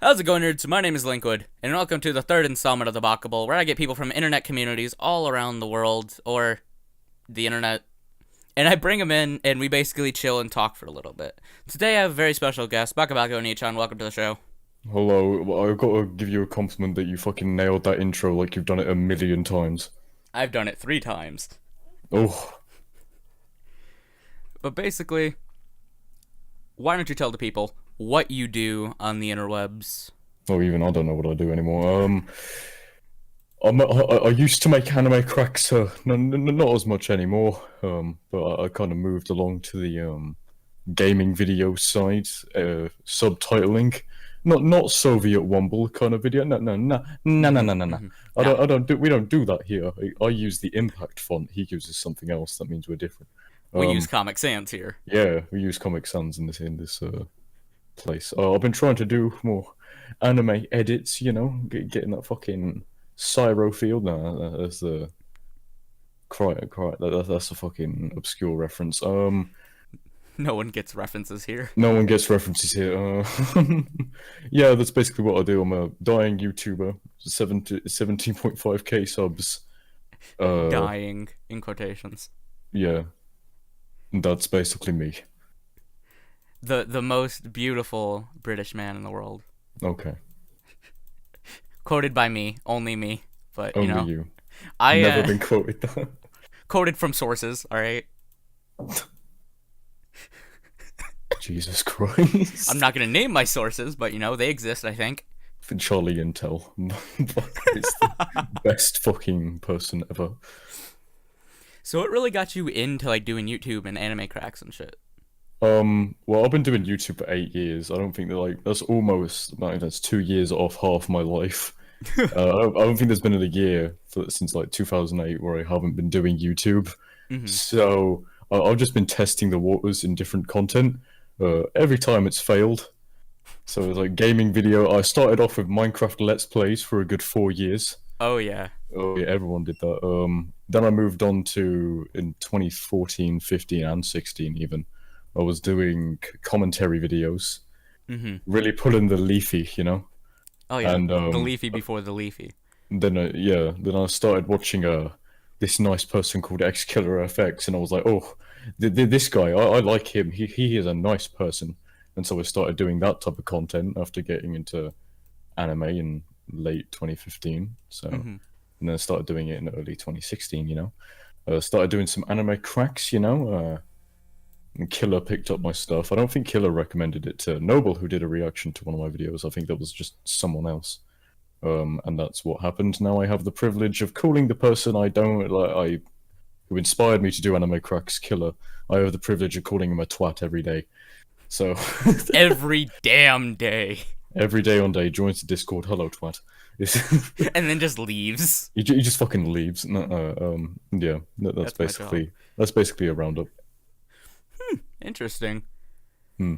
How's it going, nerds? My name is Linkwood, and welcome to the third installment of the Baka Bowl, where I get people from internet communities all around the world, or the internet, and I bring them in, and we basically chill and talk for a little bit. Today I have a very special guest, Baka and Nichan. Welcome to the show. Hello, well, I've got to give you a compliment that you fucking nailed that intro like you've done it a million times. I've done it 3 times. Oh, But basically, why don't you tell the people what you do on the interwebs? oh, even I don't know what I do anymore. I used to make anime cracks, not as much anymore. But I kind of moved along to the gaming video side, subtitling. Not Soviet Womble kind of video. No. Nah, We don't do that here. I use the impact font. He uses something else. That means we're different. we use Um, Comic Sans here. yeah, we use Comic Sans in this place. I've been trying to do more anime edits. Getting that fucking Cyro field. No, that's the cry. That's a fucking obscure reference. No one gets references here. No one gets references here. Yeah, that's basically what I do. I'm a dying YouTuber, 17.5k subs. Uh, Dying, in quotations. yeah, that's basically me. The most beautiful British man in the world. Okay, Quoted by me, only me. But, only you. I Never been quoted that. quoted from sources, alright? Jesus Christ. I'm not going to name my sources, but, they exist, I think. For Charlie Intel. It's the best fucking person ever. So what really got you into, doing YouTube and anime cracks and shit? Well, I've been doing YouTube for 8 years. I don't think that that's almost that's 2 years off half my life. I don't think there's been a year since 2008 where I haven't been doing YouTube. Mm-hmm. So I've just been testing the waters in different content. Every time it's failed. So it's like gaming video. I started off with Minecraft Let's Plays for a good 4 years. Oh, yeah. Oh yeah, everyone did that. Then I moved on to in 2014, 15, and 16 even. I was doing commentary videos, Mm-hmm. really pulling the leafy. Oh, yeah. And The leafy before the leafy. then I started watching this nice person called X Killer FX, and I was like, oh, this guy, I like him. He is a nice person, and so I started doing that type of content after getting into anime in late 2015. So, Mm-hmm. and then I started doing it in early 2016. Started doing some anime cracks. And Killer picked up my stuff. I don't think Killer recommended it to Noble, who did a reaction to one of my videos. I think that was just someone else. And that's what happened. Now I have the privilege of calling the person I don't like, who inspired me to do anime cracks, Killer. I have the privilege of calling him a twat every day. So Every damn day. every day on day joins the Discord. Hello, twat. And then just leaves. He just fucking leaves. No, yeah, That's my job. that's basically a roundup. Interesting. Hmm.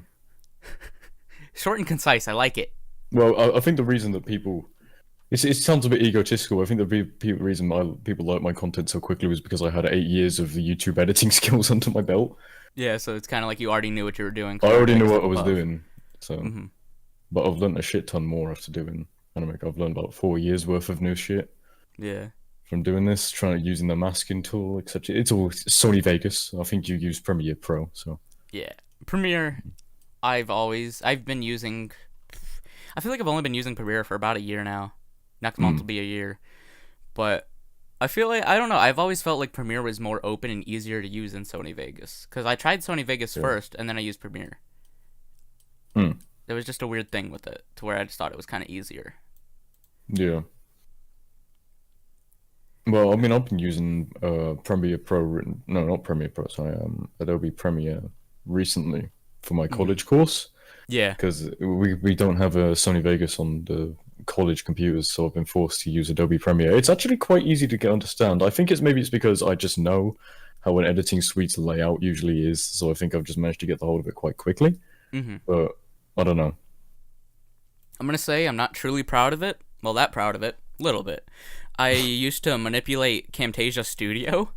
Short and concise. I like it. Well, I think the reason that people it sounds a bit egotistical. I think the reason people like my content so quickly was because I had 8 years of the YouTube editing skills under my belt. Yeah, so it's kind of like you already knew what you were doing. I already knew Next what step I was above. doing, so Mm-hmm. but I've learned a shit ton more after doing anime. I've learned about 4 years worth of new shit Yeah. from doing this, using the masking tool, etc. It's all Sony Vegas. I think you use Premiere Pro, so Yeah. Premiere, I've been using. I feel like I've only been using Premiere for about a year now. Next month will be a year. But I feel like, I don't know, I've always felt like Premiere was more open and easier to use than Sony Vegas. Because I tried Sony Vegas Yeah. first, and then I used Premiere. Hmm. There was just a weird thing with it, to where I just thought it was kind of easier. Yeah. Well, I mean, I've been using Premiere Pro. No, not Premiere Pro. Sorry, Adobe Premiere recently for my college course Yeah. because we don't have a Sony Vegas on the college computers, so I've been forced to use Adobe Premiere. It's actually quite easy to understand. I think it's because I just know how an editing suite's layout usually is, so I think I've just managed to get the hold of it quite quickly. Mm-hmm. But I don't know. I'm going to say I'm not truly proud of it. Well, that proud of it. Little bit. I used to manipulate Camtasia Studio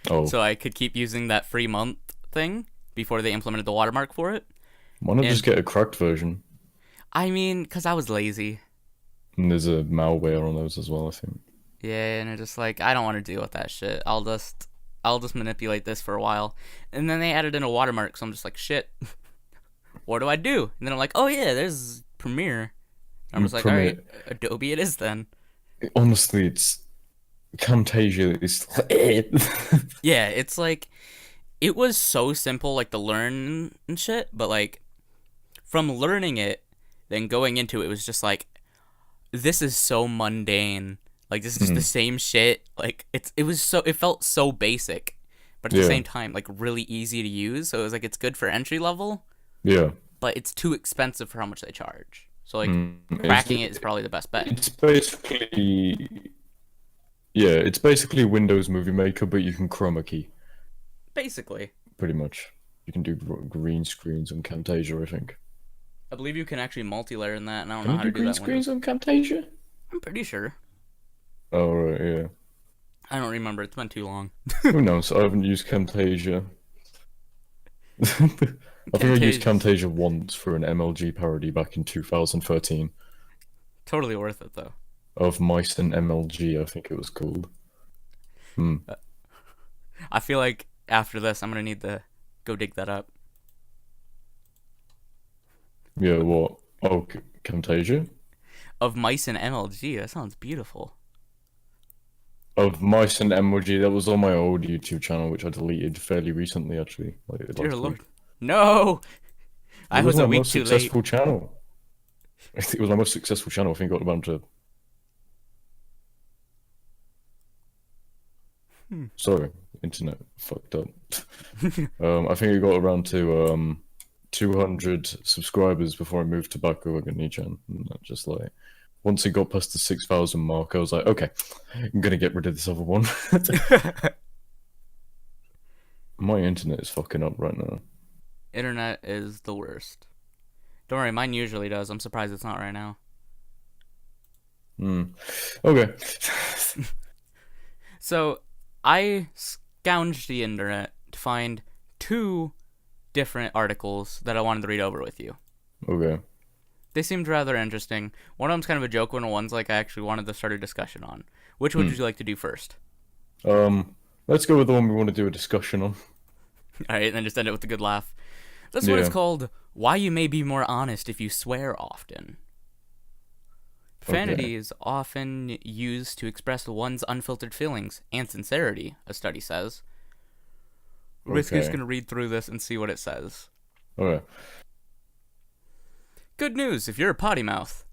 Oh, so I could keep using that free month thing before they implemented the watermark for it. why not And just get a cracked version? I mean, because I was lazy. And there's a malware on those as well, I think. Yeah, and it's just like I don't want to deal with that shit. I'll just manipulate this for a while, and then they added in a watermark, so I'm just like shit. What do I do? And then I'm like, oh yeah, there's Premiere. I'm just like, all right, Premiere, Adobe it is then. honestly, it's Camtasia is. Yeah, it's like it was so simple, like the learn and shit, but like from learning it, then going into it was just like this is so mundane. Like this is just the Mm, same shit. Like it felt so basic, but at the yeah, same time like really easy to use. So it was like it's good for entry level, yeah. but it's too expensive for how much they charge. So like Mm. cracking it is probably the best bet. It's basically yeah, it's basically Windows Movie Maker, but you can chroma key Basically, pretty much. You can do green screens on Camtasia, I think. I believe you can actually multi-layer in that, and I don't Can know you how do to do green that in screens Windows. on Camtasia? I'm pretty sure. Oh right, yeah. I don't remember. It's been too long. Who knows? I haven't used Camtasia. I think I used Camtasia's Camtasia once for an MLG parody back in 2013 totally worth it though. of Mice and MLG, I think it was called. Hmm. I feel like after this, I'm gonna need to go dig that up. Yeah, what? Oh, Camtasia? Of mice and MLG. That sounds beautiful. Of Mice and MLG, that was on my old YouTube channel, which I deleted fairly recently, actually, like Dear last Lord. week. No! It I was was my a week most too late. successful channel. It was my most successful channel. I think it got around to. Hmm. Sorry, internet fucked up. I think it got around to 200 subscribers before I moved to Baka Chan. Just like once it got past the 6,000 mark, I was like, okay, I'm gonna get rid of this other one. My internet is fucking up right now. Internet is the worst. Don't worry, mine usually does. I'm surprised it's not right now. Hmm. Okay. So, I scounged the internet to find two different articles that I wanted to read over with you. Okay. They seemed rather interesting. One of them's kind of a joke one, and one's like I actually wanted to start a discussion on. Which would Hmm. you like to do first? Let's go with the one we want to do a discussion on. Alright, and then just end it with a good laugh. This one is Yeah. called Why You May Be More Honest If You Swear Often. Okay. Profanity is often used to express one's unfiltered feelings and sincerity, a study says. We're basically just Okay. going to read through this and see what it says. Okay. Good news if you're a potty mouth.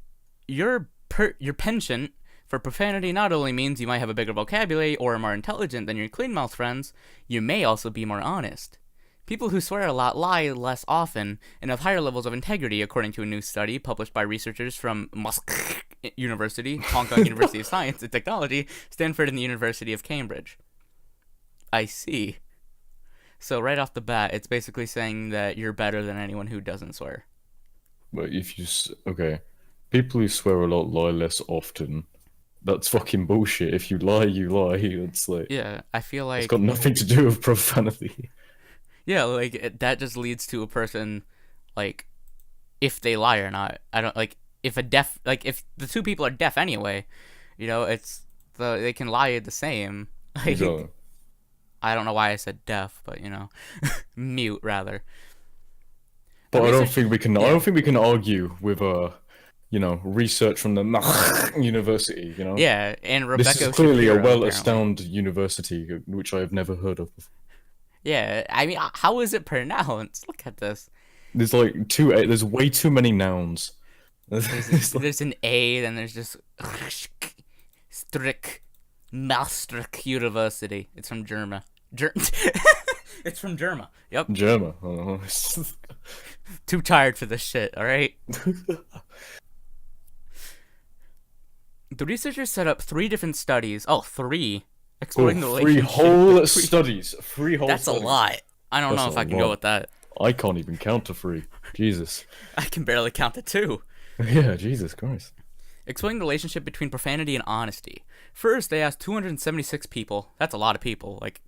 Your penchant for profanity not only means you might have a bigger vocabulary or are more intelligent than your clean mouth friends, you may also be more honest. People who swear a lot lie less often and have higher levels of integrity, according to a new study published by researchers from Moscow University, Hong Kong University of Science and Technology, Stanford, and the University of Cambridge. I see. So right off the bat, it's basically saying that you're better than anyone who doesn't swear. But if okay, people who swear a lot lie less often. That's fucking bullshit. If you lie, you lie. It's like Yeah, I feel it's got like nothing to do with profanity. that just leads to a person like if they lie or not. I don't like if a deaf like if the two people are deaf anyway, it's they can lie the same. Exactly. Like I don't know why I said deaf, but mute rather. The But I don't research, think we can. I yeah, don't think we can argue with research from the university. yeah, and This is Rebecca clearly a Shapiro apparently. well-established university, which I have never heard of before. Yeah, I mean, how is it pronounced? Look at this. There's like there's way too many nouns. It's like, There's an A, then there's just Strick Maastricht University. It's from Germa. It's from Germa. Yep. German. Too tired for this shit. All right. The researchers set up three different studies. Oh, three. Oh, Exploring the three relationship whole between. studies. Three whole That's a studies. lot. I don't That's know a if I can go lot. with that. I can't even count to three. Jesus. I can barely count to two. Yeah, Jesus Christ. Explaining the relationship between profanity and honesty. First, they asked 276 people. That's a lot of people. Like,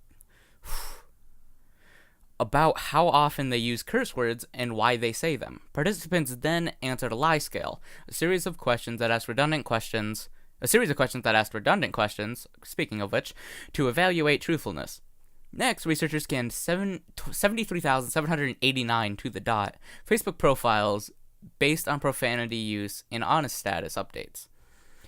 about how often they use curse words and why they say them. Participants then answered a lie scale, a series of questions that asked redundant questions, speaking of which, to evaluate truthfulness. Next, researchers scanned 73,789 to the dot Facebook profiles based on profanity use and honest status updates.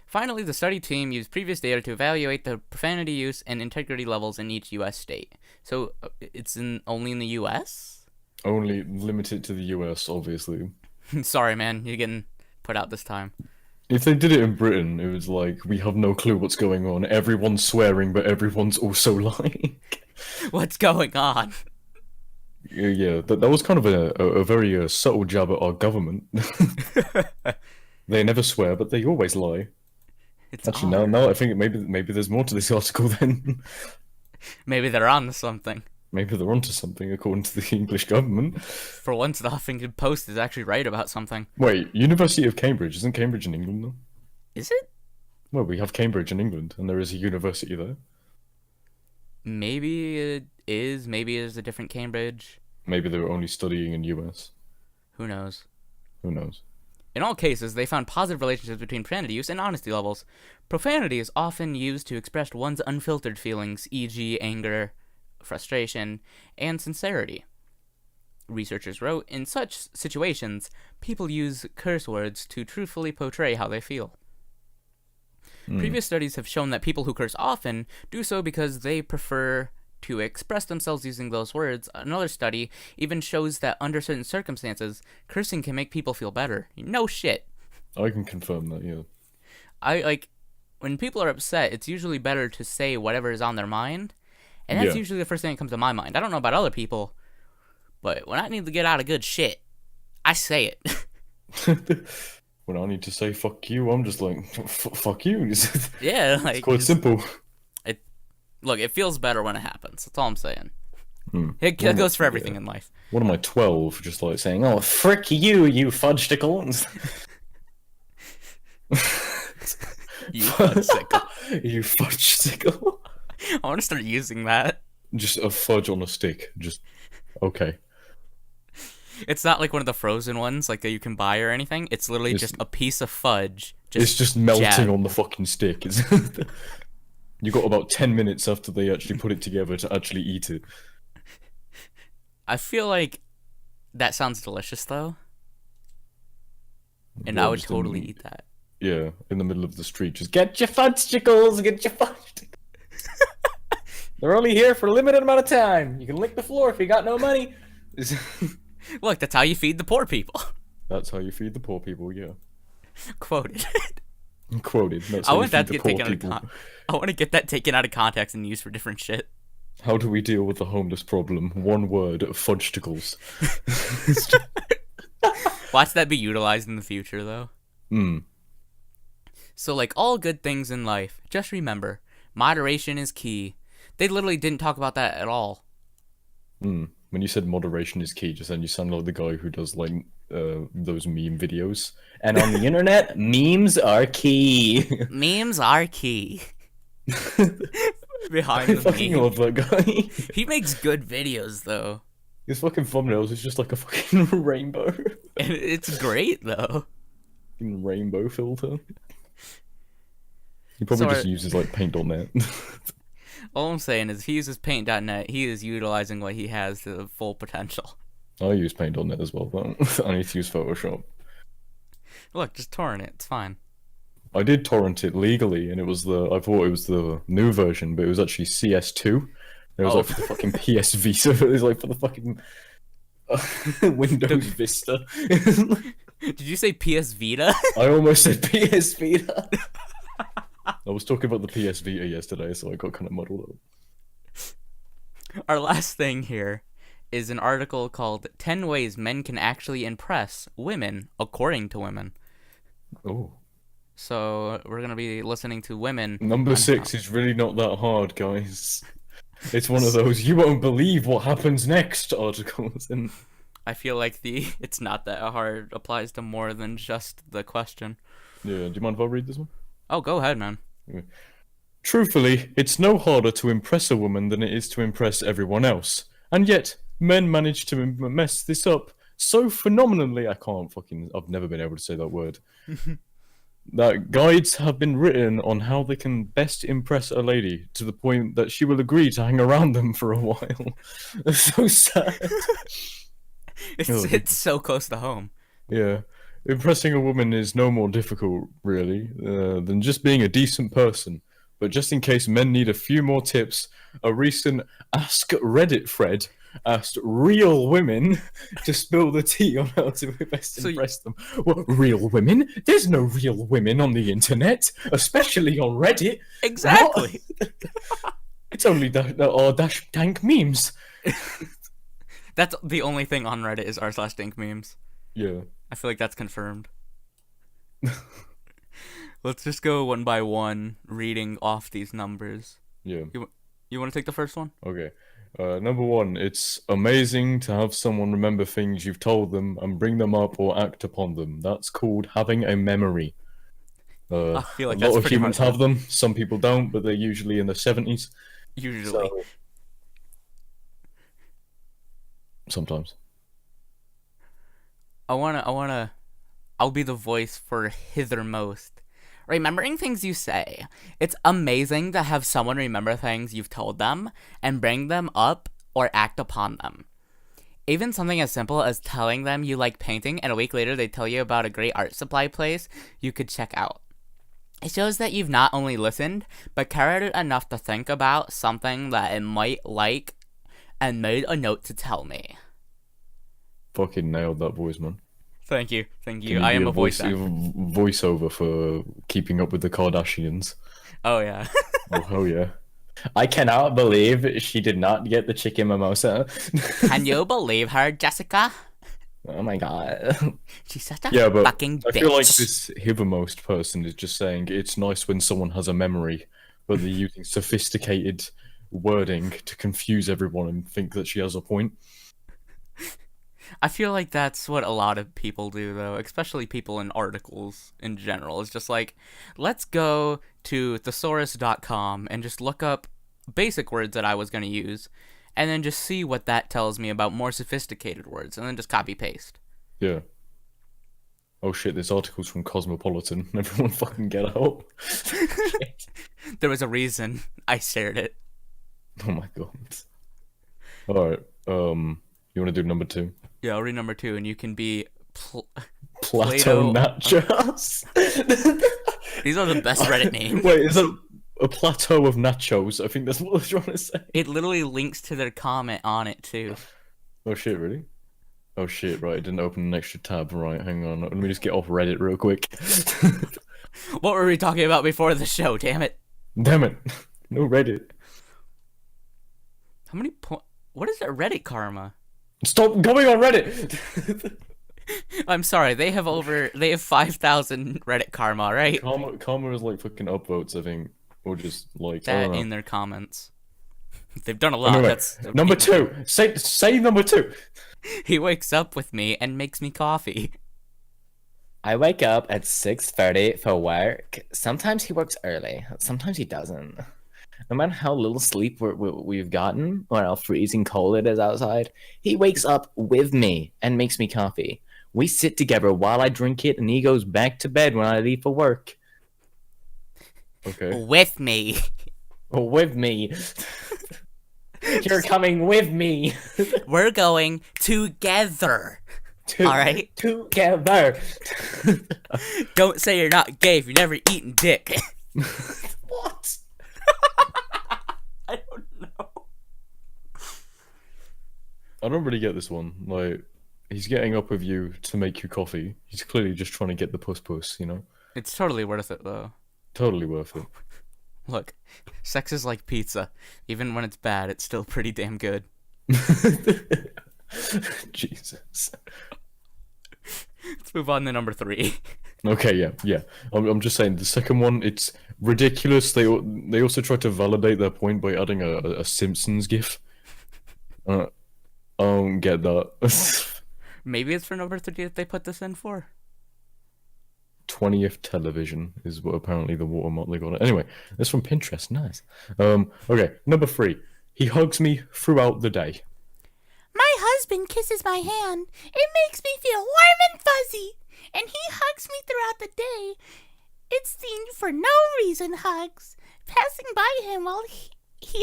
Finally, the study team used previous data to evaluate the profanity use and integrity levels in each U.S. state. So it's only in the U.S.? Only limited to the US, obviously. Sorry, man, you're getting put out this time. If they did it in Britain, it was like, we have no clue what's going on. Everyone's swearing, but everyone's also lying. What's going on? Yeah, that was kind of a very subtle jab at our government. They never swear, but they always lie. It's Actually, odd. now I think maybe there's more to this article then. Maybe they're on to something. Maybe they're onto something, according to the English government. For once, the Huffington Post is actually right about something. Wait, University of Cambridge, isn't Cambridge in England though? Is it? Well, we have Cambridge in England, and there is a university there. Maybe it is. Maybe it is a different Cambridge. Maybe they were only studying in US. Who knows? Who knows? In all cases, they found positive relationships between profanity use and honesty levels. Profanity is often used to express one's unfiltered feelings, e.g., anger, frustration, and sincerity. Researchers wrote, in such situations, people use curse words to truthfully portray how they feel. Previous studies have shown that people who curse often do so because they prefer to express themselves using those words. Another study even shows that under certain circumstances, cursing can make people feel better. No shit. I can confirm that, yeah. When people are upset, it's usually better to say whatever is on their mind, and that's Yeah. usually the first thing that comes to my mind. I don't know about other people, but when I need to get out of good shit, I say it. When I need to say fuck you, I'm just like, fuck you. Yeah, like, It's quite simple. Look, it feels better when it happens. That's all I'm saying. Hmm. It goes for everything in life. What am I, 12? Just like saying, oh, frick you, you fudgesticle. You fudgesicle. You fudgesticle. I want to start using that. Just a fudge on a stick. Just, okay. It's not like one of the frozen ones, like that you can buy or anything. It's literally just a piece of fudge. It's just melting jabbed. on the fucking stick. You got about 10 minutes after they actually put it together to actually eat it. I feel like that sounds delicious, though. And Well, I would just totally eat that. Yeah, in the middle of the street, just get your fudgesticles, get your fudgesticles. They're only here for a limited amount of time. You can lick the floor if you got no money. Look, that's how you feed the poor people. That's how you feed the poor people, yeah. Quoted. Quoted. That's I how you want that feed to the get poor taken people. I want to get that taken out of context and used for different shit. How do we deal with the homeless problem? One word, fudgesticles. Watch that be utilized in the future, though. So, like all good things in life, just remember, moderation is key. They literally didn't talk about that at all. When you said moderation is key, just then you sound like the guy who does like those meme videos. And on the internet, memes are key. Memes are key. Behind I the fucking meme. love that guy. He makes good videos, though. His fucking thumbnails is just like a fucking rainbow. And it's great, though. Fucking rainbow filter. He probably just uses like paint.net. All I'm saying is if he uses paint.net, he is utilizing what he has to the full potential. I use paint.net as well, but I need to use Photoshop. Look, just torrent it. It's fine. I did torrent it legally, and I thought it was the new version, but it was actually CS2. It was like for the fucking PS Vita. It was like for the fucking Windows Vista. Did you say PS Vita? I almost said PS Vita. I was talking about the PS Vita yesterday, so I got kind of muddled up. Our last thing here is an article called 10 Ways Men Can Actually Impress Women According to Women. Oh. So we're going to be listening to women. Number 6 is really not that hard, guys. It's one of those you won't believe what happens next articles. And I feel like the it's not that hard applies to more than just the question. yeah, do you mind if I read this one? Oh, go ahead, man. Truthfully, it's no harder to impress a woman than it is to impress everyone else. And yet, Men manage to mess this up so phenomenally. I've never been able to say that word. That guides have been written on how they can best impress a lady to the point that she will agree to hang around them for a while. It's so sad. It's Oh, it's so close to home. yeah. Impressing a woman is no more difficult, really, than just being a decent person. But just in case men need a few more tips, a recent Ask Reddit thread asked real women to spill the tea on how to best So impress them. Well, real women? There's no real women on the internet, especially on Reddit. exactly. What? It's only dash dank memes. That's the only thing on Reddit is r/dank memes. Yeah. I feel like that's confirmed. Let's just go one by one, reading off these numbers. Yeah. You want to take the first one? Okay. Number one, it's amazing to have someone remember things you've told them and bring them up or act upon them. That's called having a memory. I A feel like lot that's of pretty humans hard. have them. Some people don't, but they're usually in the 70s. Usually. So sometimes. I'll be the voice for hithermost. Remembering things you say. It's amazing to have someone remember things you've told them and bring them up or act upon them. Even something as simple as telling them you like painting and a week later they tell you about a great art supply place you could check out. It shows that you've not only listened, but cared enough to think about something that it might like and made a note to tell me. Fucking nailed that voice, man. Thank you. Can you I be am a a voice actor. voiceover for keeping up with the Kardashians? Oh, yeah. Oh, hell yeah. I cannot believe she did not get the chicken mimosa. Can you believe her, Jessica? Oh my god. She's such a Yeah, but fucking I bitch. feel like this hithermost person is just saying it's nice when someone has a memory, but they're using sophisticated wording to confuse everyone and think that she has a point. I feel like that's what a lot of people do, though, especially people in articles in general. It's just like, let's go to thesaurus.com and just look up basic words that I was going to use, and then just see what that tells me about more sophisticated words, and then just copy paste. Yeah. Oh shit, this article's from Cosmopolitan. Everyone fucking get out. There was a reason I shared it. Oh my god. Alright, you wanna do number two? Yeah, I'll read number 2, and you can be Plato Nachos. These are the best Reddit names. Wait, is that a plateau of nachos? I think that's what I was trying to say. It literally links to their comment on it, too. Oh shit, really? Oh shit, right, it didn't open an extra tab. Right, hang on. Let me just get off Reddit real quick. What were we talking about before the show? Damn it. Damn it. No Reddit. How many what is that Reddit karma? Stop going on Reddit! I'm sorry, they have 5,000 Reddit karma, right? Karma is like fucking upvotes, I think. Or just like, I That don't know. in their comments. They've done a lot. Anyway, That's number two. Say number two. He wakes up with me and makes me coffee. I wake up at 6:30 for work. Sometimes he works early. Sometimes he doesn't. No matter how little sleep we've gotten or how freezing cold it is outside, he wakes up with me and makes me coffee. We sit together while I drink it, and he goes back to bed when I leave for work. Okay. With me. With me. You're coming with me. We're going together. All right? Together. Don't say you're not gay if you've never eaten dick. What? I don't know. I don't really get this one. Like, he's getting up with you to make you coffee. He's clearly just trying to get the puss, you know? It's totally worth it, though. Totally worth it. Look, sex is like pizza. Even when it's bad, it's still pretty damn good. Jesus. Let's move on to number 3. Okay, yeah. I'm just saying, the second one, it's ridiculous. They also try to validate their point by adding a Simpsons gif. I don't get that. Maybe it's for number 3 that they put this in for. 20th television is what apparently the watermark they got it. Anyway, that's from Pinterest. Nice. Okay, number 3. He hugs me throughout the day. My husband kisses my hand, it makes me feel warm and fuzzy, and he hugs me throughout the day. It's the for no reason hugs. Passing by him while he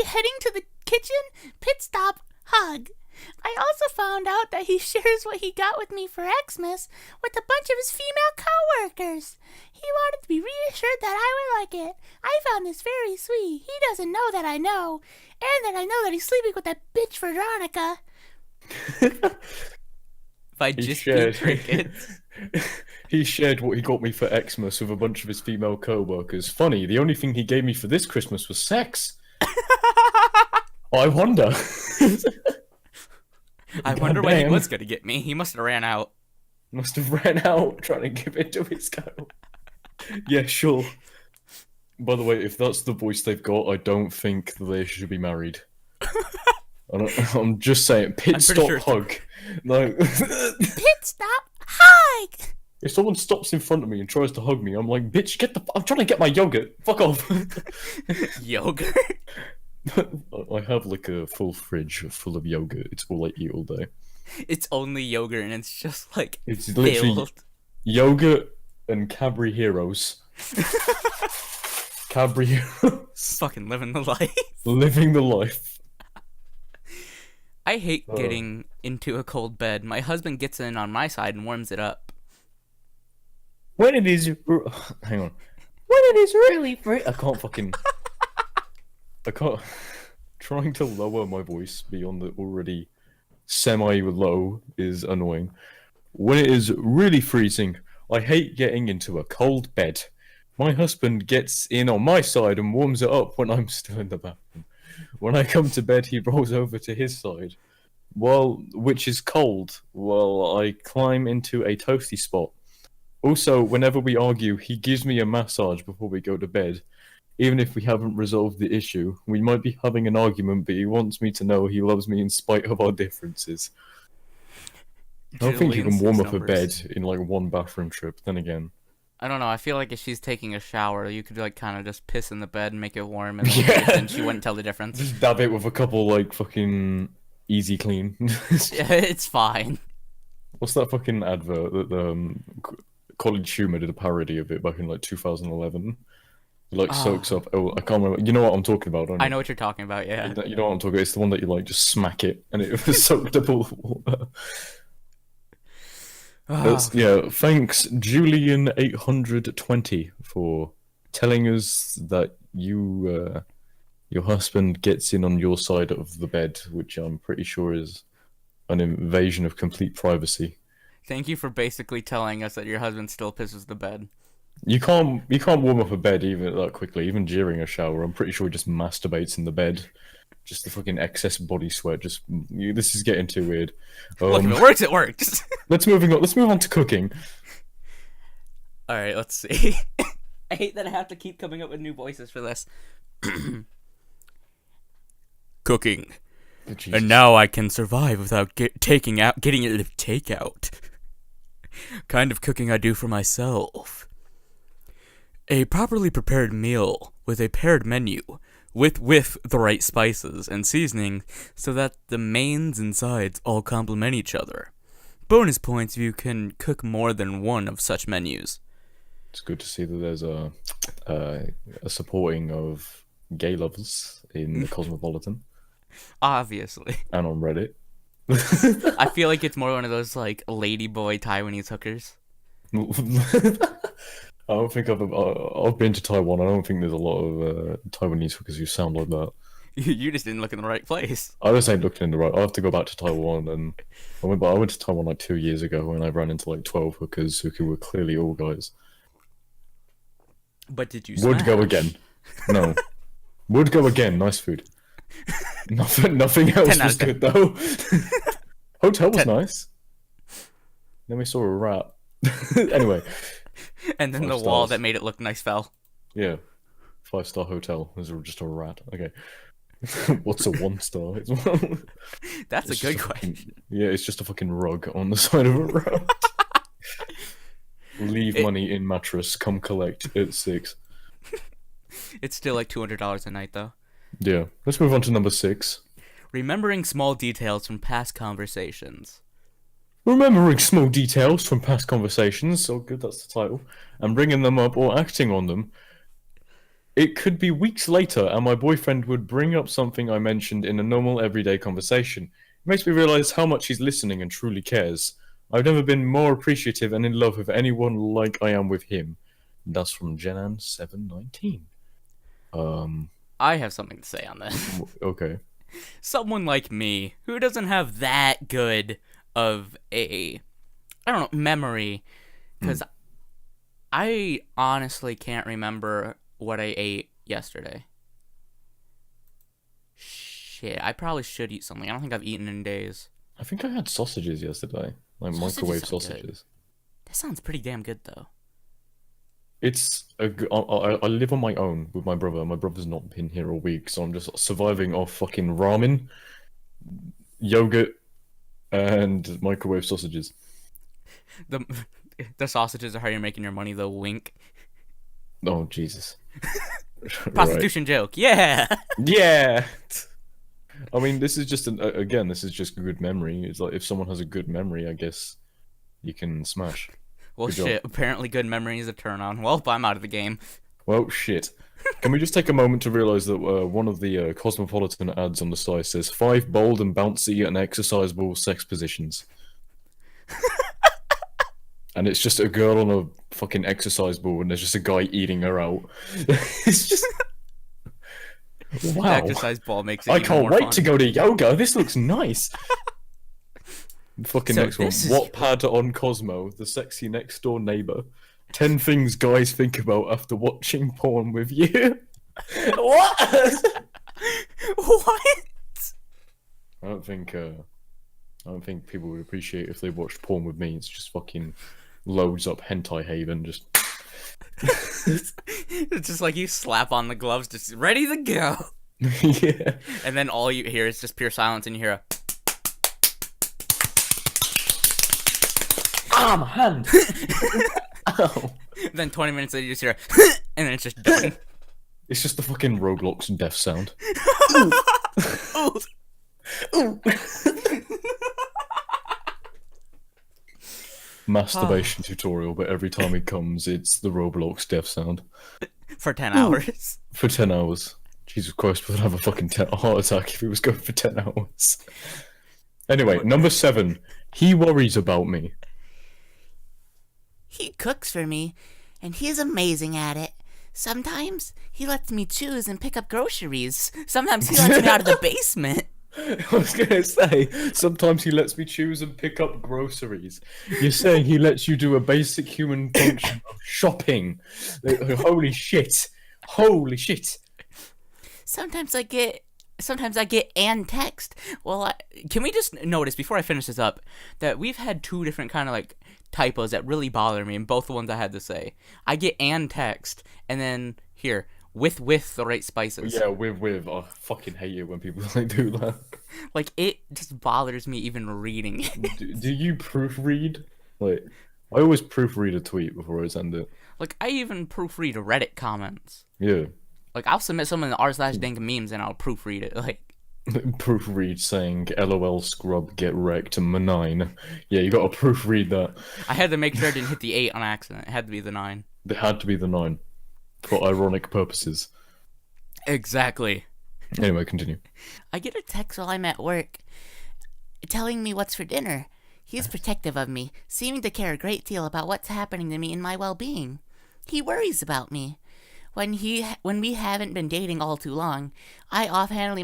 heading to the kitchen, pit stop, hug. I also found out that he shares what he got with me for Xmas with a bunch of his female co-workers. He wanted to be reassured that I would like it. I found this very sweet. He doesn't know that I know, and that I know that he's sleeping with that bitch Veronica. If I just eat crickets. He shared what he got me for Xmas with a bunch of his female co-workers. Funny, the only thing he gave me for this Christmas was sex. I wonder. I wonder what he was going to get me. He must have ran out. Must have ran out trying to give it to his girl. Yeah, sure. By the way, if that's the voice they've got, I don't think they should be married. I'm just saying, pit stop hug. No. Pit stop hug! If someone stops in front of me and tries to hug me, I'm like, bitch, I'm trying to get my yogurt. Fuck off. Yogurt? I have like a full fridge full of yogurt. It's all I eat all day. It's only yogurt and it's just like It's literally filled. yogurt and Cadbury Heroes. Cadbury Heroes. Fucking living the life. Living the life. I hate getting into a cold bed. My husband gets in on my side and warms it up. When it is... Hang on. When it is really free... I can't... Trying to lower my voice beyond the already semi-low is annoying. When it is really freezing, I hate getting into a cold bed. My husband gets in on my side and warms it up when I'm still in the bathroom. When I come to bed, he rolls over to his side. Which is cold, while I climb into a toasty spot. Also, whenever we argue, he gives me a massage before we go to bed. Even if we haven't resolved the issue, we might be having an argument, but he wants me to know he loves me in spite of our differences. I don't think you can warm up a bed in like one bathroom trip, then again. I don't know, I feel like if she's taking a shower, you could like kind of just piss in the bed and make it warm, and then she wouldn't tell the difference. Just dab it with a couple like fucking easy clean. Yeah, it's fine. What's that fucking advert that College Humor did a parody of it back in like 2011? It, like soaks up. Oh, I can't remember. You know what I'm talking about, don't you? I know what you're talking about. Yeah. You know what I'm talking about. It's the one that you like just smack it and it was soaked up all the water. Yeah. Thanks, Julian820, for telling us that you your husband gets in on your side of the bed, which I'm pretty sure is an invasion of complete privacy. Thank you for basically telling us that your husband still pisses the bed. You can't warm up a bed even that quickly, even during a shower. I'm pretty sure he just masturbates in the bed. Just the fucking excess body sweat. This is getting too weird. Look, if it works, it works. Let's move on to cooking. All right, let's see. I hate that I have to keep coming up with new voices for this. Cooking. Oh, and now I can survive without getting it to takeout. Kind of cooking I do for myself. A properly prepared meal with a paired menu, with the right spices and seasoning, so that the mains and sides all complement each other. Bonus points if you can cook more than one of such menus. It's good to see that there's a supporting of gay lovers in the Cosmopolitan. Obviously. And on Reddit. I feel like it's more one of those like ladyboy Taiwanese hookers. I don't think I've been to Taiwan. I don't think there's a lot of Taiwanese hookers who sound like that. You just didn't look in the right place. I just ain't looking in the right. I have to go back to Taiwan, and I went to Taiwan like 2 years ago when I ran into like 12 hookers who were clearly all guys. But did you? Would go again. No. Would go again. Nice food. Nothing else was good though. Hotel was nice. Then we saw a rat. Anyway. And then the wall that made it look nice fell. Yeah. 5-star hotel. There's just a rat. Okay. What's a 1-star? That's a good question. Yeah, it's just a fucking rug on the side of a rat. Leave money in mattress. Come collect at 6. It's still like $200 a night though. Yeah. Let's move on to number 6. Remembering small details from past conversations. Remembering small details from past conversations, so good, that's the title, and bringing them up or acting on them. It could be weeks later, and my boyfriend would bring up something I mentioned in a normal, everyday conversation. It makes me realize how much he's listening and truly cares. I've never been more appreciative and in love with anyone like I am with him. That's from Jenan719. I have something to say on this. Okay. Someone like me, who doesn't have that good of a, I don't know, memory, because I honestly can't remember what I ate yesterday. Shit, I probably should eat something. I don't think I've eaten in days. I think I had sausages yesterday. Like Sausages microwave sound good. sausages. That sounds pretty damn good, though. It's I live on my own with my brother. My brother's not been here a week, so I'm just surviving off fucking ramen, yogurt, and microwave sausages. The sausages are how you're making your money, though. Wink. Oh Jesus! Prostitution joke. Yeah. Yeah. I mean, this is just again. This is just a good memory. It's like if someone has a good memory, I guess you can smash. Well, Good job. shit. Apparently, good memory is a turn on. Well, I'm out of the game. Well, shit. Can we just take a moment to realize that one of the Cosmopolitan ads on the site says 5 bold and bouncy and exercisable sex positions. And it's just a girl on a fucking exercise ball and there's just a guy eating her out. It's just... The Wow. exercise ball makes it I even can't more wait fun. to go to yoga. This looks nice. Fucking So next one. this is- Wattpad on Cosmo, the sexy next door neighbor. 10 things guys think about after watching porn with you. What? What? I don't think people would appreciate if they watched porn with me. It's just fucking loads up hentai haven. Just It's just like you slap on the gloves, just ready to go. yeah. And then all you hear is just pure silence, and you hear a... My hand. Ow. Then 20 minutes later, you just hear a... and then it's just done. It's just the fucking Roblox death sound. Masturbation tutorial, but every time it comes, it's the Roblox death sound. For 10 hours. For 10 hours. Jesus Christ, we'd have a fucking heart attack if he was going for 10 hours. Anyway, number 7. He worries about me. He cooks for me, and he's amazing at it. Sometimes he lets me choose and pick up groceries. Sometimes he lets me out of the basement. I was gonna say, sometimes he lets me choose and pick up groceries. You're saying he lets you do a basic human function of shopping. Holy shit. Holy shit. Sometimes I get and text. Well, can we just notice, before I finish this up, that we've had 2 different kind of, like, typos that really bother me, and both the ones I had to say. I get and text, and then, here, with the right spices. Yeah, with. I fucking hate it when people like do that. Like, it just bothers me even reading it. Do you proofread? Like, I always proofread a tweet before I send it. Like, I even proofread Reddit comments. Yeah. Like, I'll submit some in the r/dank memes, and I'll proofread it. Like, Proofread saying LOL scrub get wrecked and Manine. Yeah, you gotta proofread that. I had to make sure I didn't hit the 8 on accident. It had to be the 9. It had to be the 9. For ironic purposes. Exactly. Anyway, continue. I get a text while I'm at work telling me what's for dinner. He's protective of me, seeming to care a great deal about what's happening to me and my well-being. He worries about me. When we haven't been dating all too long, I offhandedly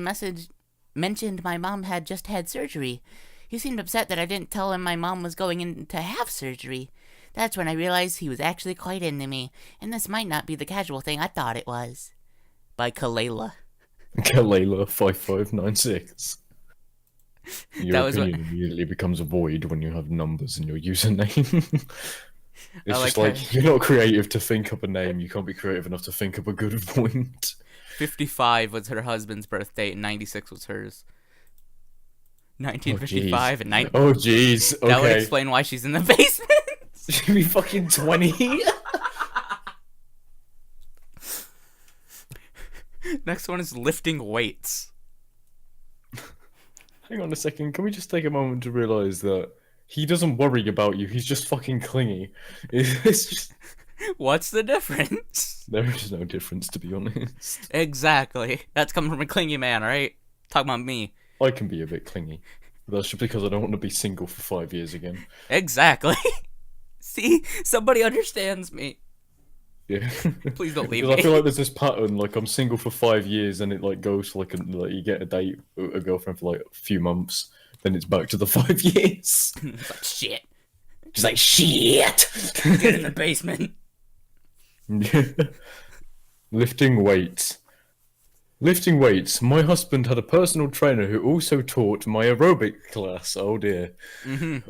mentioned my mom had just had surgery. He seemed upset that I didn't tell him my mom was going in to have surgery. That's when I realized he was actually quite into me, and this might not be the casual thing I thought it was. By Kalela. Kalela 5596. Your That was opinion immediately becomes a void when you have numbers in your username. It's I just like like, you're not creative to think up a name, you can't be creative enough to think up a good point. 55 was her husband's birthday, and 96 was hers. 1955 and 90. Oh jeez, That would okay. explain why she's in the basement. Should be fucking 20. Next one is lifting weights. Hang on a second. Can we just take a moment to realize that he doesn't worry about you? He's just fucking clingy. It's just What's the difference? there is no difference, to be honest. Exactly. That's coming from a clingy man, right? Talking about me. I can be a bit clingy. But that's just because I don't want to be single for 5 years again. Exactly. See, somebody understands me. Yeah. Please don't leave Because me. I feel like there's this pattern, like I'm single for 5 years, and it like goes for like you get a date, a girlfriend for like a few months, then it's back to the 5 years. It's like, shit. Just like shit. Get in the basement. Lifting weights. Lifting weights. My husband had a personal trainer who also taught my aerobic class. Oh dear.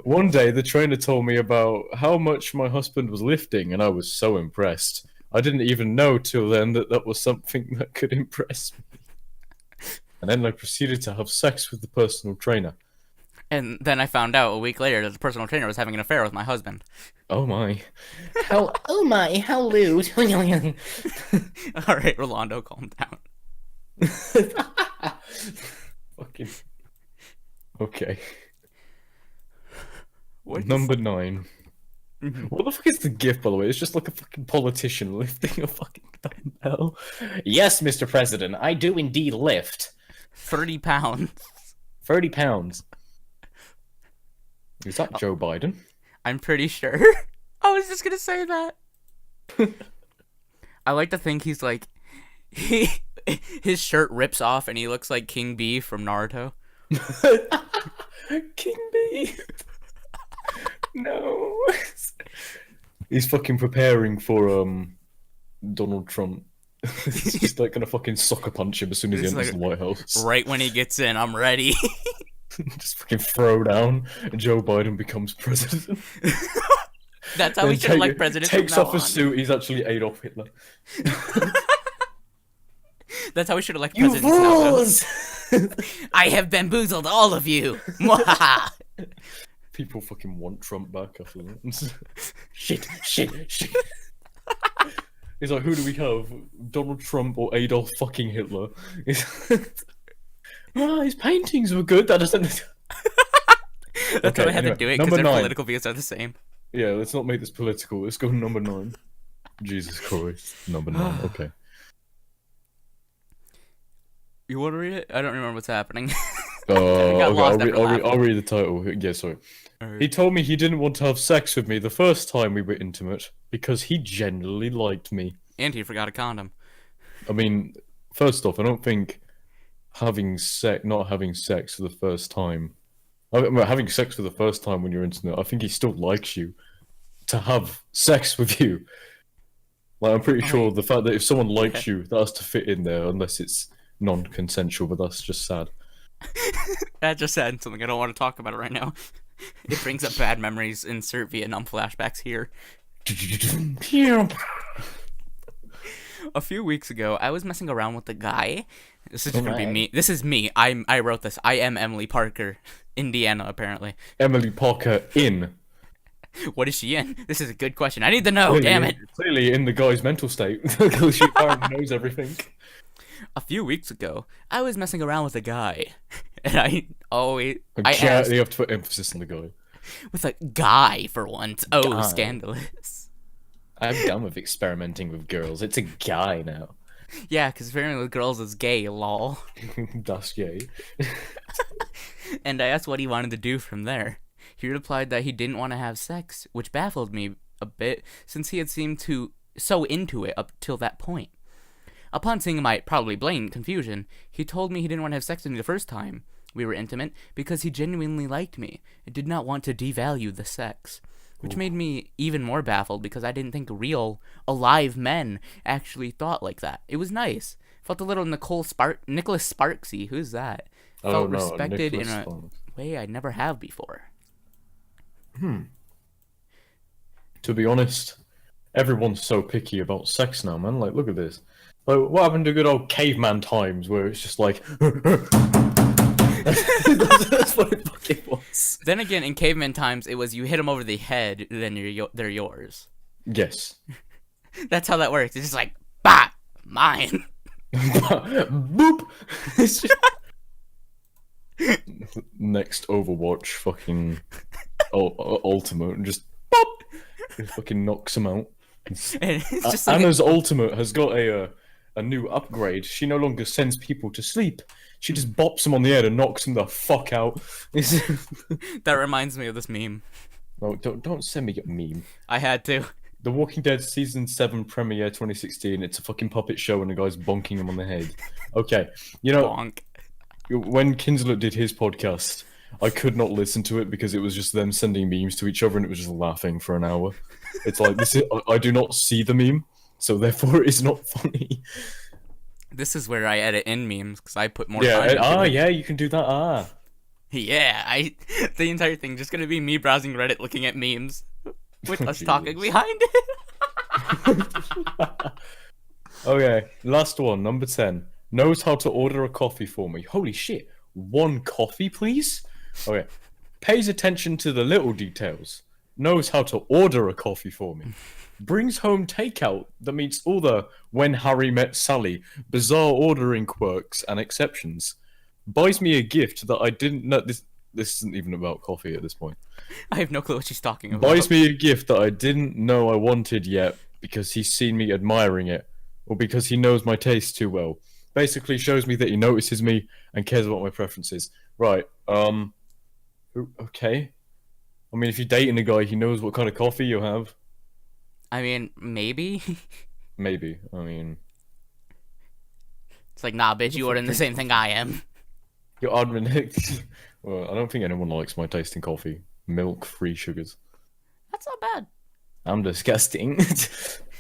One day, the trainer told me about how much my husband was lifting, and I was so impressed. I didn't even know till then that that was something that could impress me. And then I proceeded to have sex with the personal trainer. And then I found out a week later that the personal trainer was having an affair with my husband. Oh my. Oh my, how lewd. All right, Rolando, calm down. Fucking. Okay. What Number 9. What the fuck is the gif, by the way? It's just like a fucking politician lifting a fucking dumbbell. Yes, Mr. President, I do indeed lift 30 pounds. 30 pounds. Is that Joe Biden? I'm pretty sure. I was just gonna say that. I like to think he's like, his shirt rips off and he looks like King Bee from Naruto. King Bee. No. He's fucking preparing for Donald Trump. He's just like gonna fucking sucker punch him as soon as he It's enters like- the White House. Right when he gets in, I'm ready. Just fucking throw down, and Joe Biden becomes president. That's how we should elect president. from Takes now off his on. suit. He's actually Adolf Hitler. That's how we should elect You presidents now, though. fools! I have bamboozled all of you. Mwahaha. People fucking want Trump back after that. Shit. He's like, who do we have? Donald Trump or Adolf fucking Hitler? His paintings were good. That doesn't. That's Okay, how they had anyway, to do it, because number their 9. political views are the same. Yeah, let's not make this political. Let's go to number 9. Jesus Christ. Number 9. Okay. You want to read it? I don't remember what's happening. got lost after laughing. I'll read the title. Yeah, sorry. Alright. He told me he didn't want to have sex with me the first time we were intimate because he genuinely liked me. And he forgot a condom. I mean, first off, I don't think not having sex for the first time. Having sex for the first time when you're intimate, I think he still likes you to have sex with you. Like, I'm pretty sure the fact that if someone likes you, that has to fit in there, unless it's non-consensual, but that's just sad. That just said something I don't want to talk about it right now. It brings up bad memories. Insert Vietnam flashbacks here. A few weeks ago, I was messing around with a guy. This is gonna be Alright. me. This is me. I wrote this. I am Emily Parker, Indiana. Apparently. Emily Parker in. What is she in? This is a good question. I need to know. Clearly- Damn it. Clearly in the guy's mental state. Because she apparently knows everything. A few weeks ago, I was messing around with a guy, and I Okay, asked you have to put emphasis on the guy. with a guy for once. Oh, Guy. scandalous. I'm done with experimenting with girls. It's a guy now. Yeah, because apparently with girls is gay, lol. That's gay. And I asked what he wanted to do from there. He replied that he didn't want to have sex, which baffled me a bit, since he had seemed so into it up till that point. Upon seeing my probably blatant confusion, he told me he didn't want to have sex with me the first time we were intimate because he genuinely liked me and did not want to devalue the sex. Which made me even more baffled because I didn't think real, alive men actually thought like that. It was nice. Felt a little Nicholas Sparksy. Who's that? Felt respected in a way I never have before. To be honest, everyone's so picky about sex now, man. Like, look at this. Like, what happened to good old caveman times where it's just like... That's what it fucking was. Then again, in caveman times, it was you hit them over the head, then they're yours. Yes. That's how that works. It's just like, bah, mine. Boop! It's just... next Overwatch fucking ultimate and just pop, it fucking knocks him out. And it's just like Anna's ultimate has got a new upgrade. She no longer sends people to sleep. She just bops him on the head and knocks him the fuck out. that reminds me of this meme. No, don't send me a meme. I had to. The Walking Dead season 7 premiere 2016. It's a fucking puppet show and the guy's bonking him on the head. Okay, you know Bonk. when Kinsler did his podcast, I could not listen to it because it was just them sending memes to each other and it was just laughing for an hour. It's like this is I do not see the meme, so therefore it's not funny. This is where I edit in memes because I put more time into it. Yeah, you can do that. Yeah, the entire thing just gonna be me browsing Reddit looking at memes with us Jesus. talking behind it. Okay, last one, number 10. Knows how to order a coffee for me. Holy shit. 1 coffee, please? Okay. Pays attention to the little details. Knows how to order a coffee for me. Brings home takeout that meets all the when Harry met Sally, bizarre ordering quirks and exceptions. Buys me a gift that I didn't know. This isn't even about coffee at this point. I have no clue what she's talking about. Buys me a gift that I didn't know I wanted yet because he's seen me admiring it, or because he knows my taste too well. Basically shows me that he notices me and cares about my preferences. Right, okay. I mean, if you're dating a guy, he knows what kind of coffee you have. I mean, maybe. Maybe, I mean... It's like, nah, bitch, you ordering the same thing I am. You're admin. Well, I don't think anyone likes my taste in coffee. Milk-free sugars. That's not bad. I'm disgusting.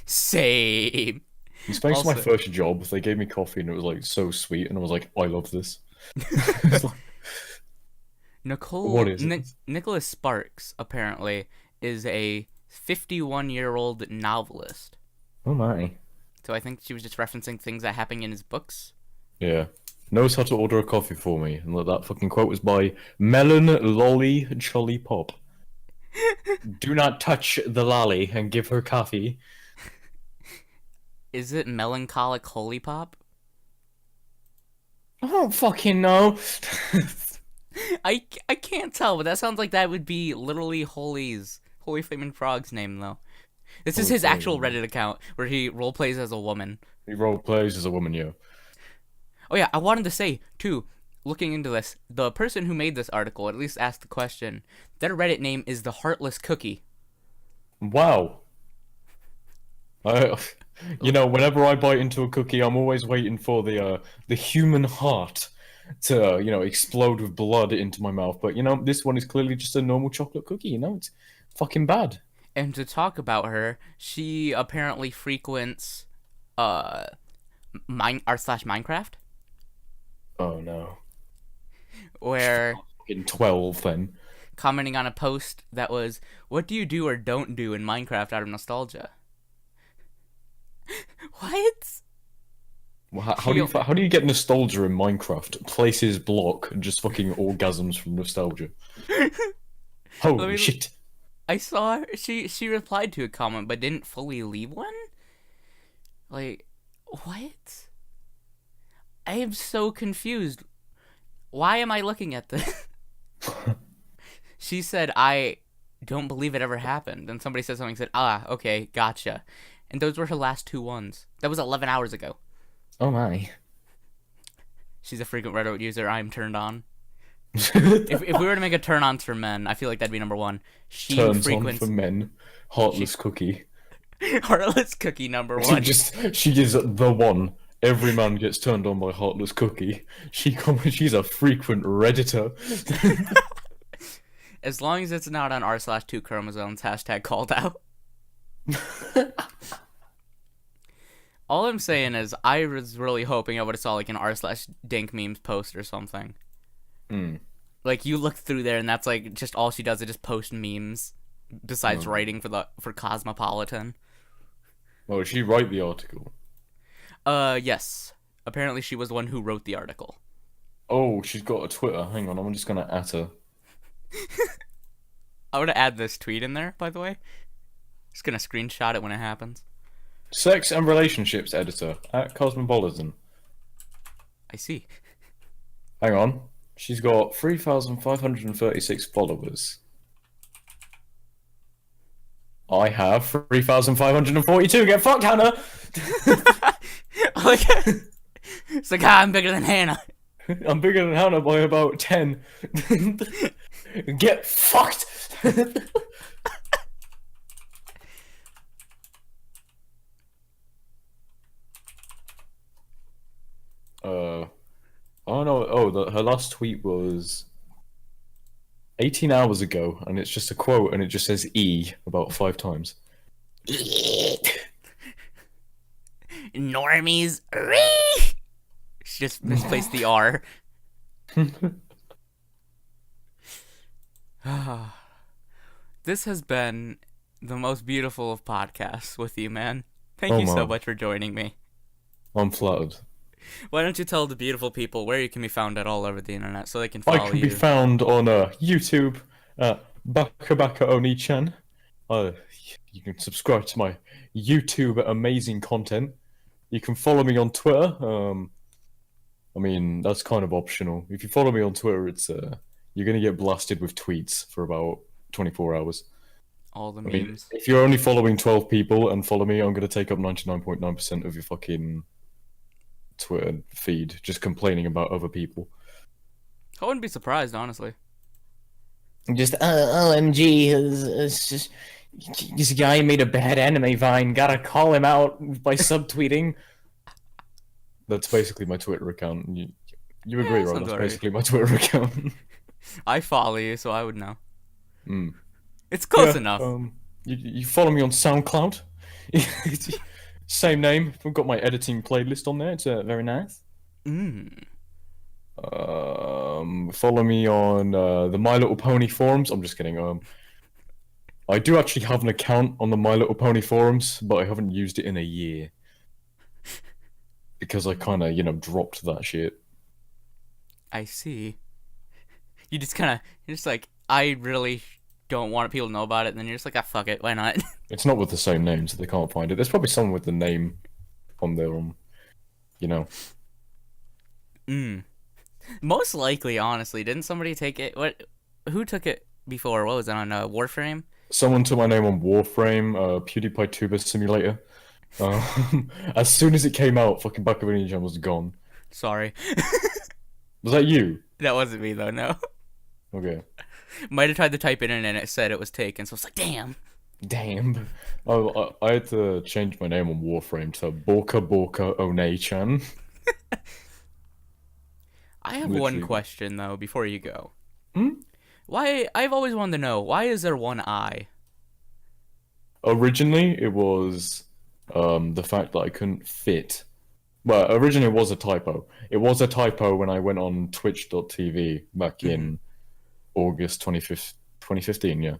Same. It's thanks to my Also- first job. They gave me coffee and it was like so sweet, and I was like, I love this. Nicole, What is it? Nicholas Sparks, apparently, is a 51-year-old novelist. Oh my. So I think she was just referencing things that happen in his books. Yeah. Knows how to order a coffee for me. And that fucking quote was by Melon Lolly Cholly Pop. Do not touch the lolly and give her coffee. Is it Melancholic Holy Pop? I don't fucking know. I can't tell, but that sounds like that would be literally Holy Flaming Frog's name, though. This is Holy his actual Flaming. Reddit account, where he roleplays as a woman. He role plays as a woman, yeah. Oh yeah, I wanted to say, too, looking into this, the person who made this article at least asked the question, their Reddit name is the Heartless Cookie. Wow. You know, whenever I bite into a cookie, I'm always waiting for the human heart to, explode with blood into my mouth. But, this one is clearly just a normal chocolate cookie, It's fucking bad. And to talk about her, she apparently frequents, r/Minecraft, Oh, no. where Fucking 12, then. commenting on a post that was, what do you do or don't do in Minecraft out of nostalgia? What? Well, how do you get nostalgia in Minecraft? Places block and just fucking orgasms from nostalgia. Holy me- shit. I saw her, she replied to a comment but didn't fully leave one? Like, what? I am so confused. Why am I looking at this? She said, I don't believe it ever happened. And somebody said something, said, okay, gotcha. And those were her last 2 ones. That was 11 hours ago. Oh my. She's a frequent Reddit user. I'm turned on. If we were to make a turn ons for men, I feel like that'd be number 1. She Turns on frequents for men. Heartless cookie. Heartless Cookie number 1. She is the one. Every man gets turned on by Heartless Cookie. She's a frequent Redditor. As long as it's not on r/2 chromosomes, # called out. All I'm saying is, I was really hoping I would have saw like an r/Dink memes post or something. Mm. Like, you look through there and that's like just all she does is just post memes. Besides writing for Cosmopolitan. Well, did she write the article? Yes. Apparently she was the one who wrote the article. Oh, she's got a Twitter. Hang on, I'm just gonna at her. I'm gonna add this tweet in there, by the way. Just gonna screenshot it when it happens. Sex and relationships editor at Cosmopolitan. I see. Hang on. She's got 3,536 followers. I have 3,542. Get fucked, Hannah! Like, it's like, I'm bigger than Hannah. I'm bigger than Hannah by about 10. Get fucked! Oh no, her last tweet was 18 hours ago, and it's just a quote, and it just says E about 5 times. Normies. She just misplaced the R. This has been the most beautiful of podcasts with you, man. Thank you so man. much for joining me. I'm flattered. Why don't you tell the beautiful people where you can be found at all over the internet so they can follow I can you? be found on YouTube at Baka Oni-chan. You can subscribe to my YouTube amazing content. You can follow me on Twitter. I mean, that's kind of optional. If you follow me on Twitter, it's you're gonna get blasted with tweets for about 24 hours. All the I mean, memes. if you're only following 12 people and follow me, I'm gonna take up 99.9% of your fucking Twitter feed, just complaining about other people. I wouldn't be surprised, honestly. Just OMG, it's just this guy made a bad anime vine. Gotta call him out by subtweeting. That's basically my Twitter account. You agree, right? sounds That's alright. basically my Twitter account. I follow you, so I would know. Mm. It's close Yeah, enough. You follow me on SoundCloud. Same name. I've got my editing playlist on there. It's very nice. Follow me on the My Little Pony forums. I'm just kidding. I do actually have an account on the My Little Pony forums, but I haven't used it in a year because I kind of, dropped that shit. I see. You're just like, I really don't want people to know about it, and then you're just like, ah, fuck it, why not? It's not with the same name, so they can't find it. There's probably someone with the name on their, Most likely, honestly, didn't somebody take it? Who took it before? What was it on Warframe? Someone took my name on Warframe, PewDiePie Tuber Simulator. As soon as it came out, fucking Baka was gone. Sorry. Was that you? That wasn't me, though, no. Okay. Might have tried to type it in and it said it was taken, so it's like, damn. Damn. Oh, I had to change my name on Warframe to Baka One-chan. I have Literally. one question, though, before you go. Hmm? I've always wanted to know, why is there one eye? Originally, it was the fact that I couldn't fit. Well, originally it was a typo. It was a typo when I went on twitch.tv back in August 2015, yeah.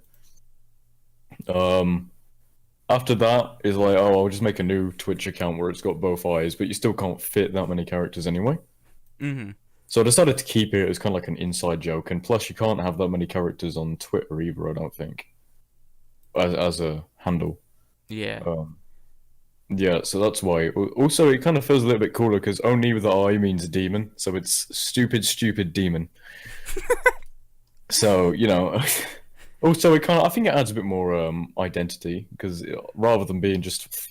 After that is like, oh, I'll just make a new Twitch account where it's got both eyes, but you still can't fit that many characters anyway. Mm-hmm. So I decided to keep it as kind of like an inside joke, and plus you can't have that many characters on Twitter either, I don't think, as a handle. Yeah. Yeah, so that's why. Also, it kind of feels a little bit cooler because only with the I means demon, so it's stupid demon. So, also I think it adds a bit more identity because rather than being just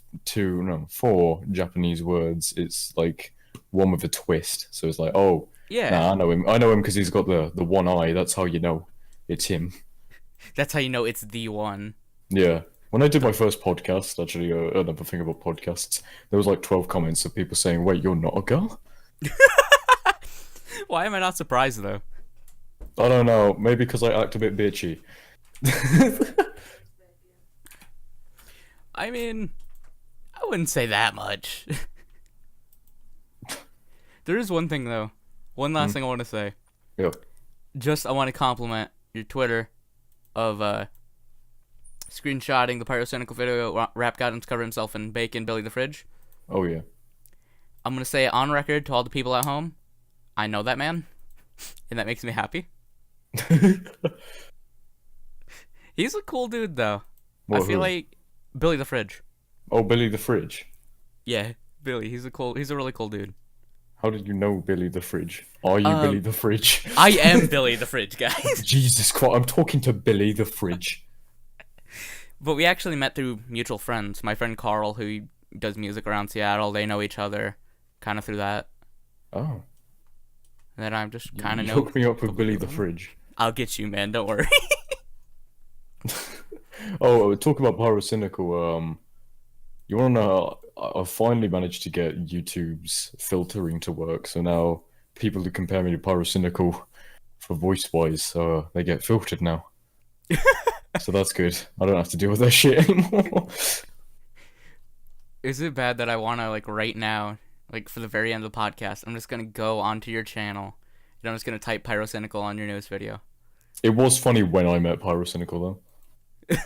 four Japanese words, it's like one with a twist. So it's like, oh, Yeah. nah, I know him because he's got the one eye. That's how you know it's him. That's how you know it's the one. Yeah. When I did my first podcast, actually, another thing about podcasts, there was like 12 comments of people saying, wait, you're not a girl? Why am I not surprised, though? I don't know. Maybe because I act a bit bitchy. I mean, I wouldn't say that much. There is one thing, though. One last thing I want to say. Yeah. I want to compliment your Twitter of screenshotting the Pyrocynical video. Rap got him to cover himself in bacon, Billy the Fridge. Oh, yeah. I'm going to say it on record to all the people at home. I know that man, and that makes me happy. He's a cool dude, though. I feel like Billy the Fridge. Oh, Billy the Fridge. Yeah, Billy. He's a really cool dude. How did you know Billy the Fridge? Are you Billy the Fridge? I am Billy the Fridge, guys. Jesus Christ, I'm talking to Billy the Fridge. But we actually met through mutual friends. My friend Carl, who does music around Seattle, they know each other kind of through that. Oh. And then I'm just kind of You know. hook me up with Billy the Fridge. I'll get you, man. Don't worry. Oh, talk about Pyrocynical. You wanna know? I finally managed to get YouTube's filtering to work, so now people who compare me to Pyrocynical for voice-wise, they get filtered now. So that's good. I don't have to deal with that shit anymore. Is it bad that I want to, like, right now, like, for the very end of the podcast, I'm just going to go onto your channel, and I'm just going to type Pyrocynical on your newest video? It was funny when I met Pyrocynical, though.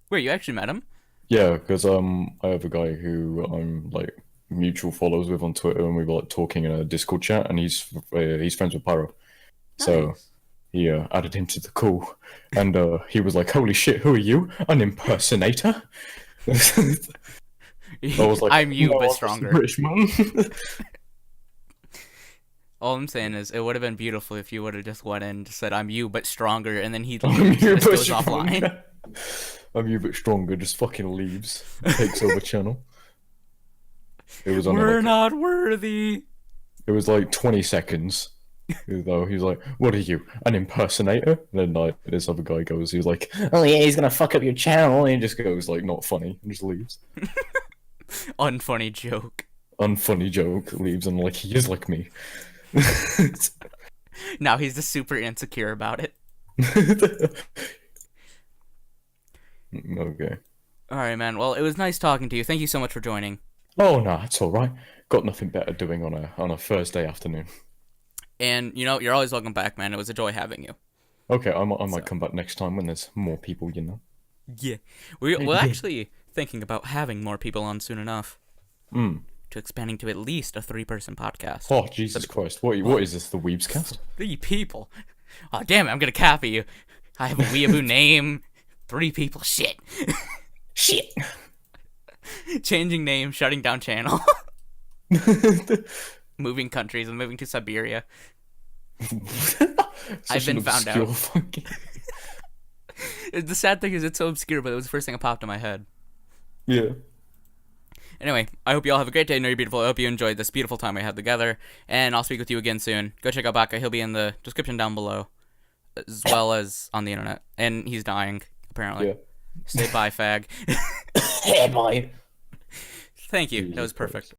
Wait, you actually met him? Yeah, because I have a guy who I'm like mutual follows with on Twitter, and we were like talking in a Discord chat, and he's friends with Pyro, so Nice. he added him to the call, and he was like, "Holy shit, who are you? An impersonator?" I was like, I'm you, "No, but I'm just a stronger. British man." All I'm saying is, it would have been beautiful if you would have just went in and just said, I'm you, but stronger, and then he I'm you, just but goes offline. stronger. I'm you, but stronger. Just fucking leaves, takes over channel. It was on We're like, not worthy. it was like 20 seconds. Though he's like, "What are you, an impersonator?" And then like this other guy goes, he's like, "Oh yeah, he's gonna fuck up your channel," and he just goes like, "Not funny," and just leaves. Unfunny joke. Unfunny joke, leaves, and like he is like me. Now he's just super insecure about it. Okay. Alright, man. Well, it was nice talking to you. Thank you so much for joining. Oh no, it's all right. Got nothing better doing on a Thursday afternoon. And, you know, you're always welcome back, man. It was a joy having you. Okay, I might come back next time when there's more people, you know. Yeah. We're actually thinking about having more people on soon enough. Mm. To expanding to at least a 3-person podcast. Oh Jesus Christ! What is this? The Weebs Cast? 3 people? Oh, damn it. I'm gonna copy you. I have a weeaboo name. 3 people. Shit. Shit. Changing name, shutting down channel. Moving countries and moving to Siberia. I've been found out. The sad thing is it's so obscure, but it was the first thing that popped in my head. Yeah. Anyway, I hope you all have a great day. I know you're beautiful. I hope you enjoyed this beautiful time we had together. And I'll speak with you again soon. Go check out Baka. He'll be in the description down below. As well as on the internet. And he's dying, apparently. Yeah. Say bye, fag. Hey, boy. Thank you. That Jesus was perfect.